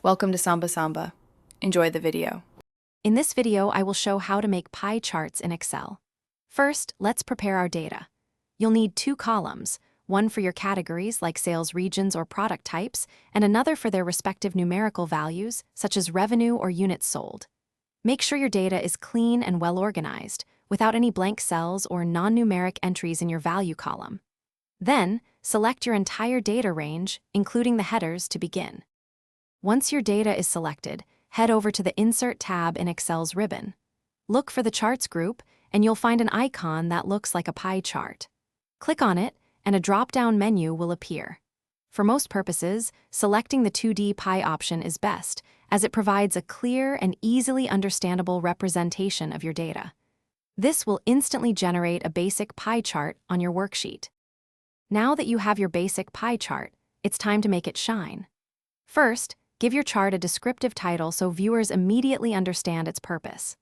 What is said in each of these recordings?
Welcome to Samba Samba. Enjoy the video. In this video, I will show how to make pie charts in Excel. First, let's prepare our data. You'll need two columns, one for your categories like sales regions or product types, and another for their respective numerical values, such as revenue or units sold. Make sure your data is clean and well organized, without any blank cells or non-numeric entries in your value column. Then, select your entire data range, including the headers, to begin. Once your data is selected, head over to the Insert tab in Excel's ribbon. Look for the Charts group, and you'll find an icon that looks like a pie chart. Click on it, and a drop-down menu will appear. For most purposes, selecting the 2D pie option is best, as it provides a clear and easily understandable representation of your data. This will instantly generate a basic pie chart on your worksheet. Now that you have your basic pie chart, it's time to make it shine. First, give your chart a descriptive title so viewers immediately understand its purpose.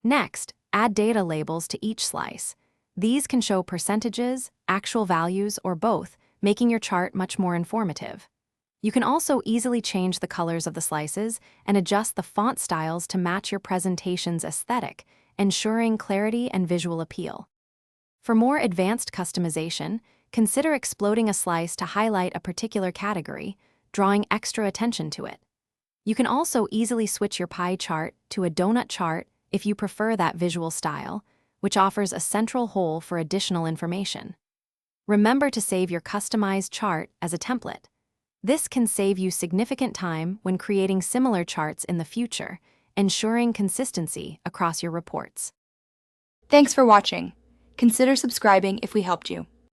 Next, add data labels to each slice. These can show percentages, actual values, or both, making your chart much more informative. You can also easily change the colors of the slices and adjust the font styles to match your presentation's aesthetic, ensuring clarity and visual appeal. For more advanced customization, consider exploding a slice to highlight a particular category, drawing extra attention to it. You can also easily switch your pie chart to a donut chart if you prefer that visual style, which offers a central whole for additional information. Remember to save your customized chart as a template. This can save you significant time when creating similar charts in the future, ensuring consistency across your reports. Thanks for watching. Consider subscribing if we helped you.